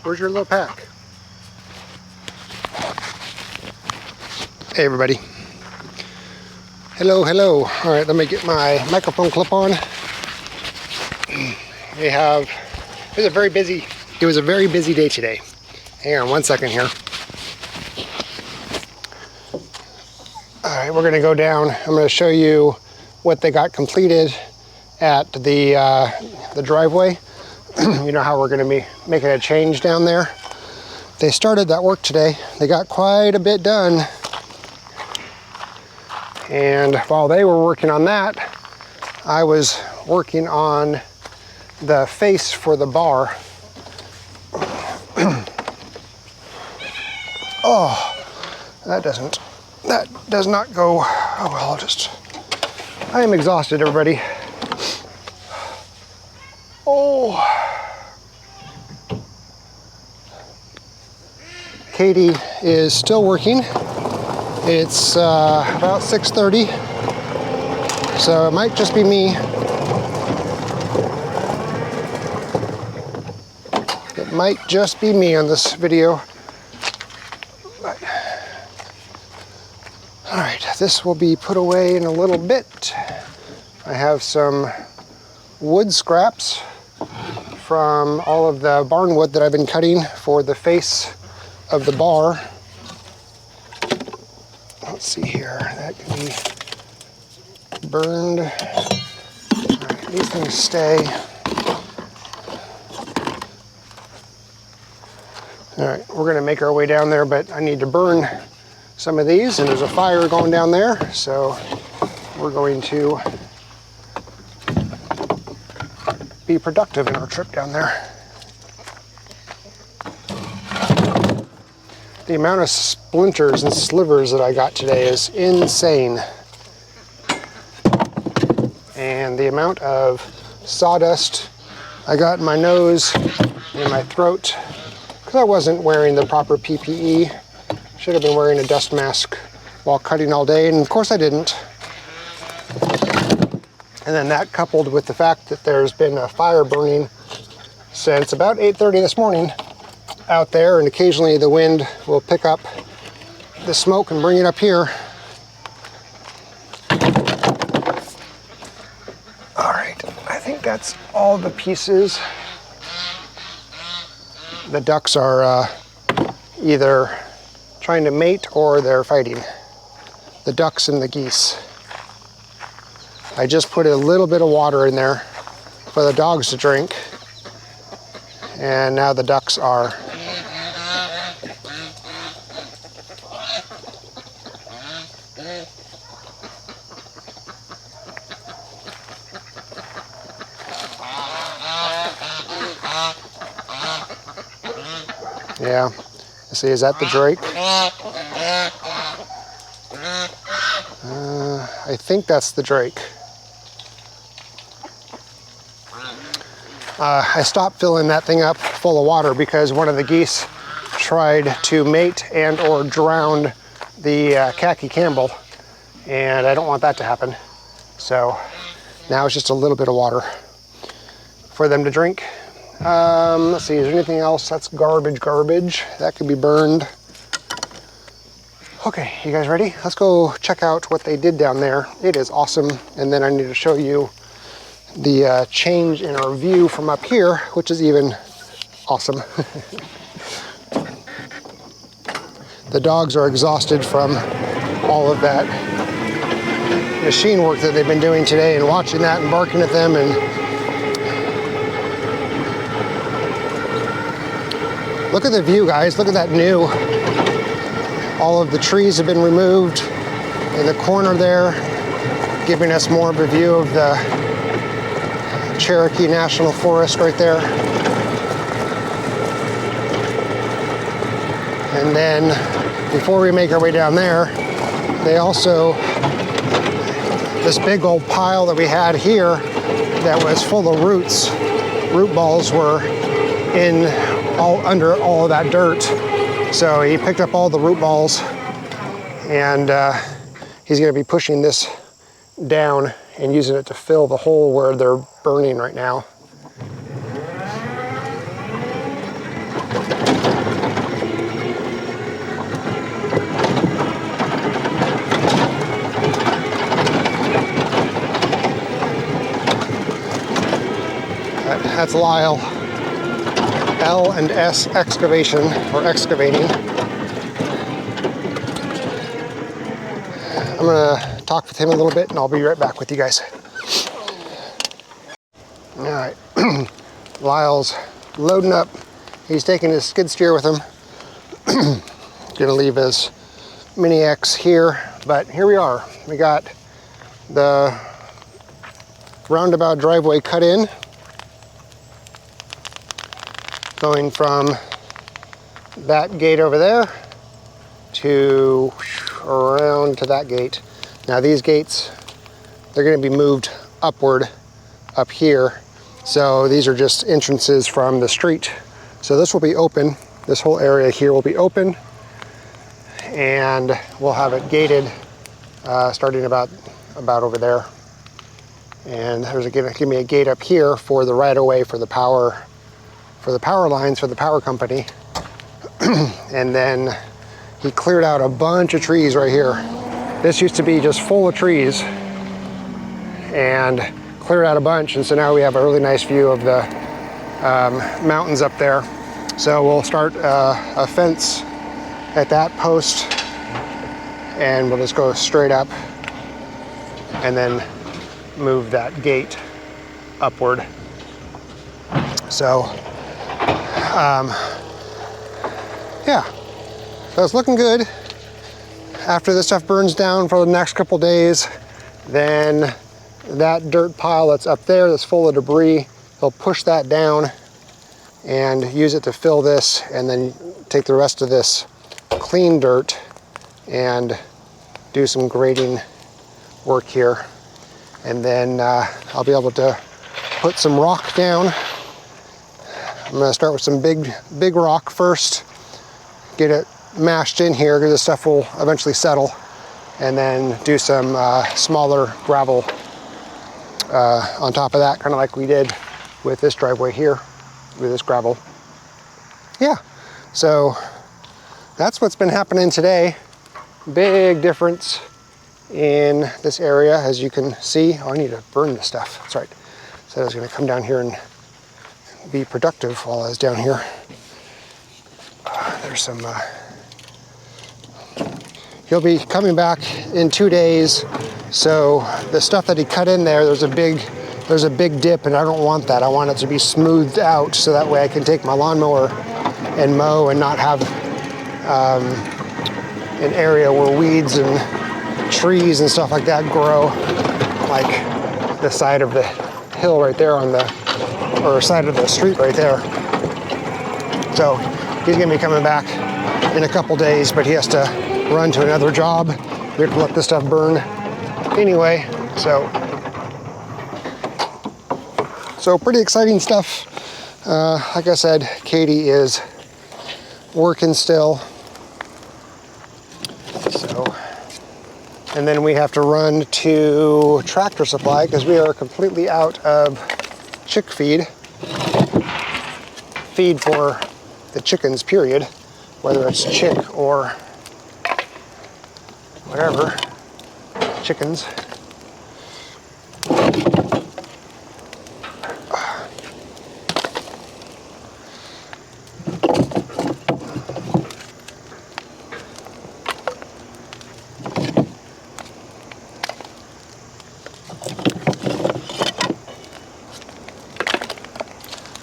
Where's your little pack? Hey everybody. Hello, hello. All right, let me get my microphone clip on. It was a very busy day today. Hang on one second here. All right, we're gonna go down. I'm gonna show you what they got completed at the driveway. You know how we're gonna be making a change down there. They started that work today. They got quite a bit done. And while they were working on that, I was working on the face for the bar. Oh, that does not go. Oh well, I am exhausted, everybody. Oh. Katie is still working. It's about 6:30, so it might just be me. It might just be me on this video. But, all right, this will be put away in a little bit. I have some wood scraps from all of the barnwood that I've been cutting for the face of the bar. Let's see here, that can be burned. All right, these things stay. All right, we're gonna make our way down there, but I need to burn some of these, and there's a fire going down there, so we're going to be productive in our trip down there. The amount of splinters and slivers that I got today is insane. And the amount of sawdust I got in my nose and my throat, because I wasn't wearing the proper PPE. Should have been wearing a dust mask while cutting all day, and of course I didn't. And then that coupled with the fact that there's been a fire burning since about 8:30 this morning out there, and occasionally the wind will pick up the smoke and bring it up here. All right, I think that's all the pieces. The ducks are either trying to mate or they're fighting. The ducks and the geese. I just put a little bit of water in there for the dogs to drink, and now the ducks are yeah. See, is that the drake? I think that's the drake. I stopped filling that thing up full of water because one of the geese tried to mate and or drown the khaki Campbell, and I don't want that to happen. So now it's just a little bit of water for them to drink. Let's see, is there anything else? That's garbage. That could be burned. Okay, you guys ready? Let's go check out what they did down there. It is awesome. And then I need to show you the change in our view from up here, which is even awesome. The dogs are exhausted from all of that machine work that they've been doing today, and watching that and barking at them. And look at the view, guys. Look at that new. All of the trees have been removed in the corner there, giving us more of a view of the Cherokee National Forest right there. And then before we make our way down there, they also, this big old pile that we had here that was full of roots, root balls were under all of that dirt. So he picked up all the root balls, and he's going to be pushing this down and using it to fill the hole where they're burning right now. That's Lyle. L&S Excavation, or Excavating. I'm gonna talk with him a little bit and I'll be right back with you guys. All right, Lyle's loading up. He's taking his skid steer with him. Gonna leave his Mini X here, but here we are. We got the roundabout driveway cut in, going from that gate over there to around to that gate. Now these gates, they're going to be moved upward up here. So these are just entrances from the street. So this will be open. This whole area here will be open, and we'll have it gated starting about over there. And there's going to give me a gate up here for the right of way for the power lines for the power company. And then he cleared out a bunch of trees right here. This used to be just full of trees, and cleared out a bunch, and so now we have a really nice view of the mountains up there. So we'll start a fence at that post, and we'll just go straight up and then move that gate upward. So yeah, so it's looking good. After this stuff burns down for the next couple days, then that dirt pile that's up there that's full of debris, he'll push that down and use it to fill this, and then take the rest of this clean dirt and do some grading work here. And then I'll be able to put some rock down. I'm gonna start with some big rock first, get it mashed in here, because this stuff will eventually settle, and then do some smaller gravel on top of that, kind of like we did with this driveway here, with this gravel. Yeah, so that's what's been happening today. Big difference in this area, as you can see. Oh, I need to burn this stuff. That's right. So I was going to come down here and be productive while I was down here. There's some. He'll be coming back in 2 days. So the stuff that he cut in there, there's a big dip, and I don't want that. I want it to be smoothed out, so that way I can take my lawnmower and mow and not have an area where weeds and trees and stuff like that grow, like the side of the hill right there or side of the street right there. So he's gonna be coming back in a couple days, but he has to run to another job. We have to let this stuff burn anyway. So pretty exciting stuff. Like I said, Katie is working still. And then we have to run to Tractor Supply because we are completely out of chick feed for the chickens, period, whether it's chick or whatever, chickens.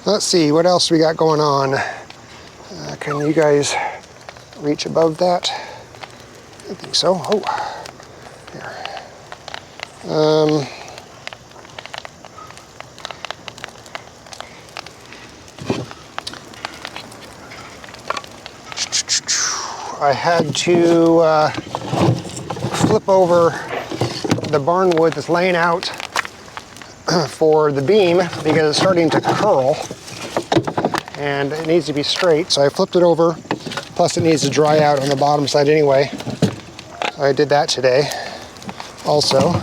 Let's see, what else we got going on? Can you guys reach above that? I think so. Oh, here. I had to flip over the Barnwood that's laying out for the beam because it's starting to curl and it needs to be straight, so I flipped it over. Plus it needs to dry out on the bottom side anyway. So I did that today also.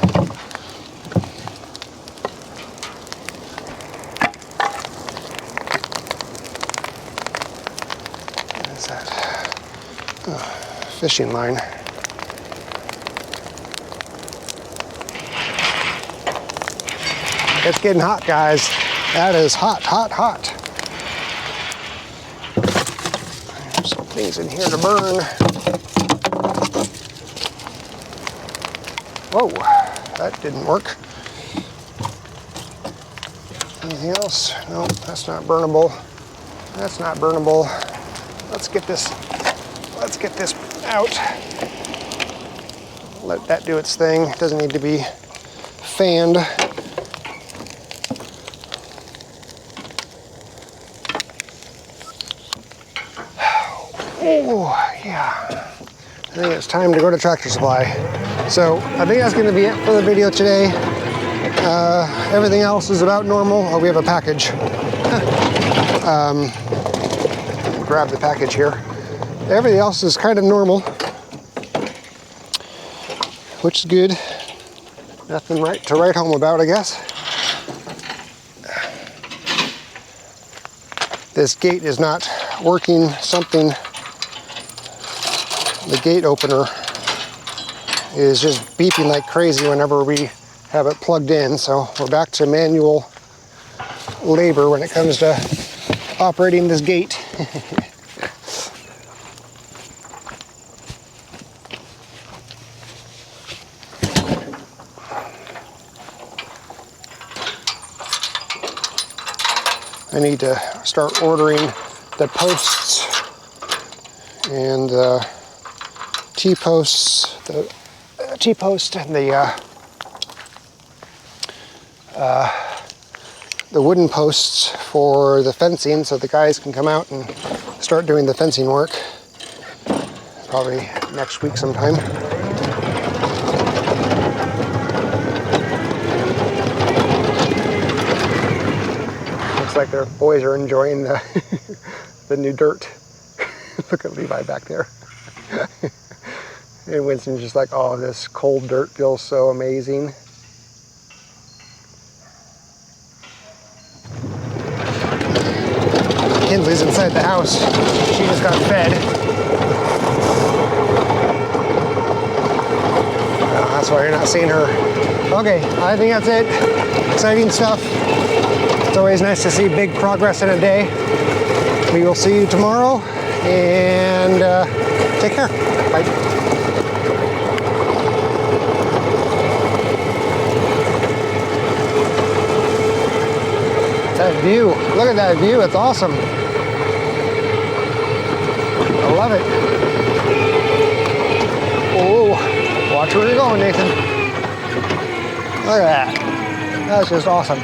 that fishing line. It's getting hot, guys. That is hot, hot, hot. There's some things in here to burn. Whoa, that didn't work. Anything else? No, that's not burnable. That's not burnable. Let's get this out. Let that do its thing. It doesn't need to be fanned. Oh, yeah. I think it's time to go to Tractor Supply. So I think that's going to be it for the video today. Everything else is about normal. Oh, we have a package. Grab the package here. Everything else is kind of normal, which is good. Nothing to write home about, I guess. This gate is not working. The gate opener is just beeping like crazy whenever we have it plugged in. So we're back to manual labor when it comes to operating this gate. I need to start ordering the posts and the T-posts, the T-post and the wooden posts for the fencing so the guys can come out and start doing the fencing work. Probably next week sometime. Looks like their boys are enjoying the, the new dirt. Look at Levi back there. And Winston's just like, oh, this cold dirt feels so amazing. Kinsley's inside the house. She just got fed. That's why you're not seeing her. Okay, I think that's it. Exciting stuff. It's always nice to see big progress in a day. We will see you tomorrow, and take care. Bye. That view, look at that view, it's awesome. I love it. Oh, watch where you're going, Nathan. Look at that. That's just awesome.